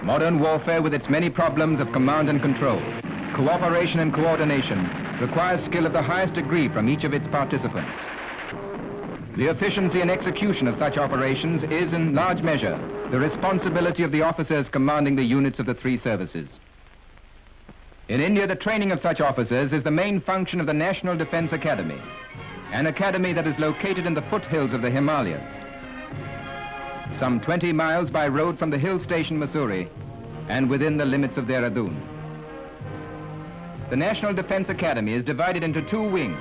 Modern warfare, with its many problems of command and control, cooperation and coordination, requires skill of the highest degree from each of its participants. The efficiency and execution of such operations is, in large measure, the responsibility of the officers commanding the units of the three services. In India, the training of such officers is the main function of the National Defence Academy, an academy that is located in the foothills of the Himalayas, some 20 miles by road from the hill station Mussoorie and within the limits of Dehra Dun. The National Defence Academy is divided into two wings,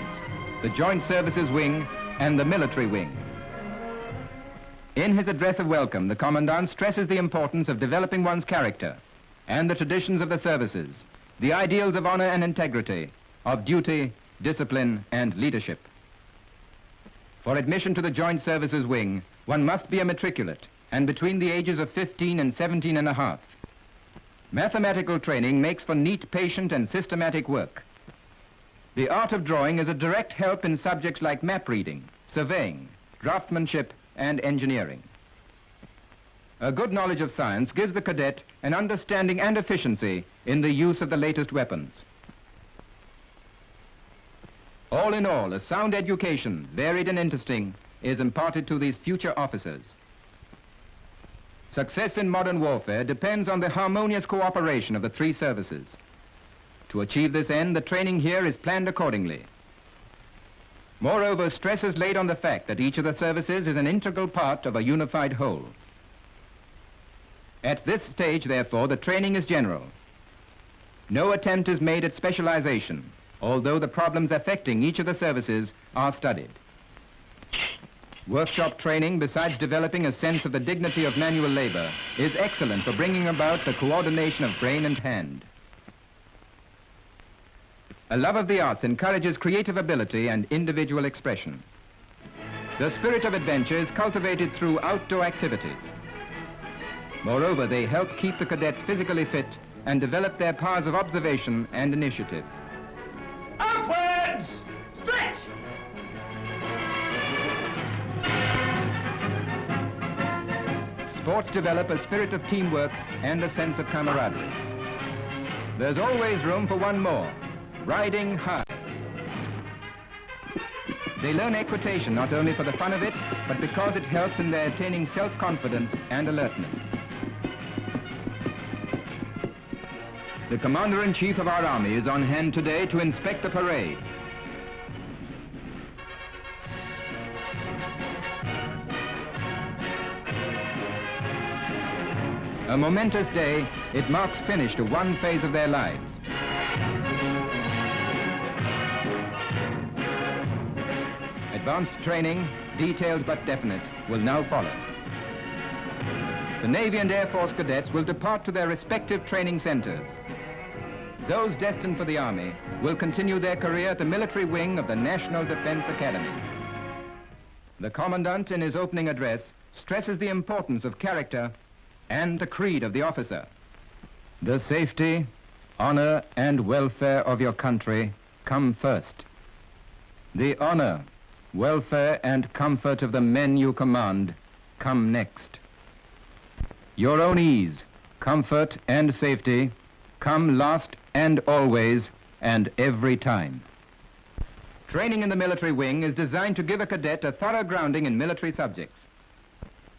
the Joint Services Wing and the Military Wing. In his address of welcome, the Commandant stresses the importance of developing one's character and the traditions of the services, the ideals of honor and integrity, of duty, discipline, and leadership. For admission to the Joint Services Wing, one must be a matriculate and between the ages of 15 and 17 and a half. Mathematical training makes for neat, patient, and systematic work. The art of drawing is a direct help in subjects like map reading, surveying, draftsmanship, and engineering. A good knowledge of science gives the cadet an understanding and efficiency in the use of the latest weapons. All in all, a sound education, varied and interesting, is imparted to these future officers. Success in modern warfare depends on the harmonious cooperation of the three services. To achieve this end, the training here is planned accordingly. Moreover, stress is laid on the fact that each of the services is an integral part of a unified whole. At this stage, therefore, the training is general. No attempt is made at specialization, although the problems affecting each of the services are studied. Workshop training, besides developing a sense of the dignity of manual labor, is excellent for bringing about the coordination of brain and hand. A love of the arts encourages creative ability and individual expression. The spirit of adventure is cultivated through outdoor activities. Moreover, they help keep the cadets physically fit and develop their powers of observation and initiative. Upwards! Stretch! Sports develop a spirit of teamwork and a sense of camaraderie. There's always room for one more, riding high. They learn equitation not only for the fun of it, but because it helps in their attaining self-confidence and alertness. The Commander-in-Chief of our Army is on hand today to inspect the parade. A momentous day, it marks finish to one phase of their lives. Advanced training, detailed but definite, will now follow. The Navy and Air Force cadets will depart to their respective training centers. Those destined for the Army will continue their career at the military wing of the National Defence Academy. The Commandant, in his opening address, stresses the importance of character and the creed of the officer. The safety, honor, and welfare of your country come first. The honor, welfare, and comfort of the men you command come next. Your own ease, comfort, and safety come last and always and every time. Training in the military wing is designed to give a cadet a thorough grounding in military subjects.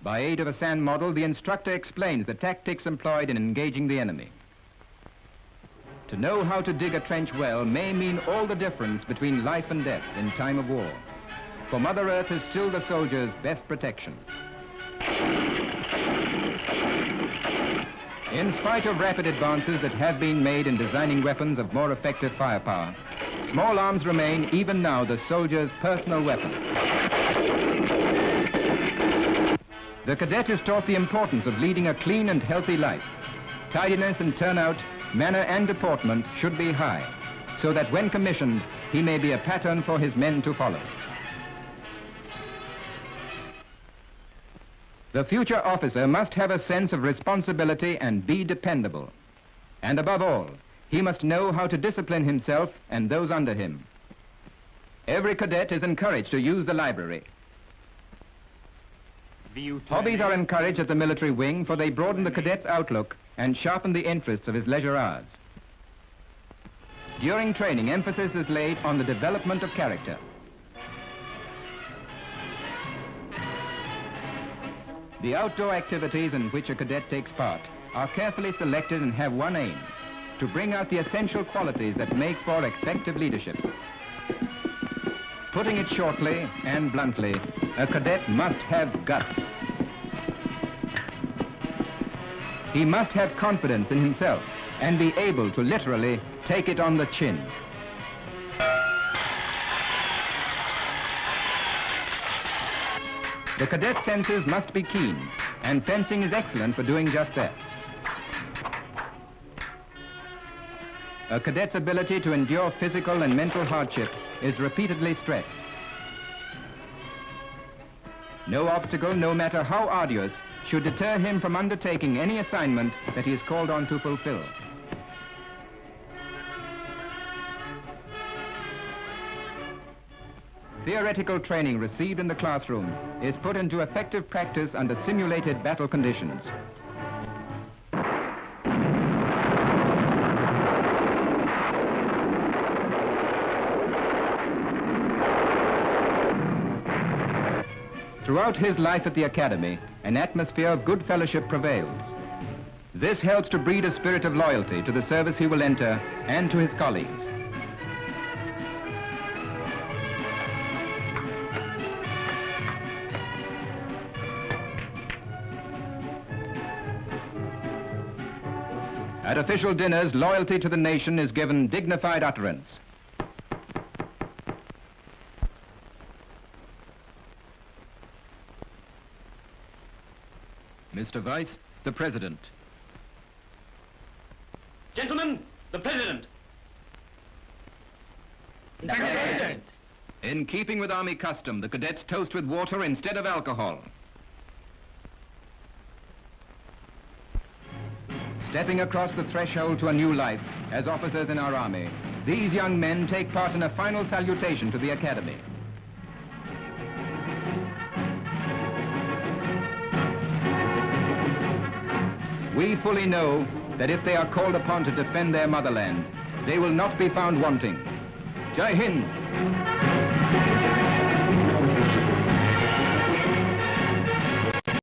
By aid of a sand model, the instructor explains the tactics employed in engaging the enemy. To know how to dig a trench well may mean all the difference between life and death in time of war. For Mother Earth is still the soldier's best protection. In spite of rapid advances that have been made in designing weapons of more effective firepower, small arms remain even now the soldier's personal weapon. The cadet is taught the importance of leading a clean and healthy life. Tidiness and turnout, manner and deportment should be high, so that when commissioned, he may be a pattern for his men to follow. The future officer must have a sense of responsibility and be dependable. And above all, he must know how to discipline himself and those under him. Every cadet is encouraged to use the library. Hobbies are encouraged at the military wing, for they broaden the cadet's outlook and sharpen the interests of his leisure hours. During training, emphasis is laid on the development of character. The outdoor activities in which a cadet takes part are carefully selected and have one aim: to bring out the essential qualities that make for effective leadership. Putting it shortly and bluntly, a cadet must have guts. He must have confidence in himself and be able to literally take it on the chin. The cadet senses must be keen, and fencing is excellent for doing just that. A cadet's ability to endure physical and mental hardship is repeatedly stressed. No obstacle, no matter how arduous, should deter him from undertaking any assignment that he is called on to fulfill. Theoretical training received in the classroom is put into effective practice under simulated battle conditions. Throughout his life at the Academy, an atmosphere of good fellowship prevails. This helps to breed a spirit of loyalty to the service he will enter and to his colleagues. At official dinners, loyalty to the nation is given dignified utterance. Mr. Vice, the President. Gentlemen, the President. The President. In keeping with Army custom, the cadets toast with water instead of alcohol. Stepping across the threshold to a new life as officers in our Army, these young men take part in a final salutation to the Academy. We fully know that if they are called upon to defend their motherland, they will not be found wanting. Jai Hind!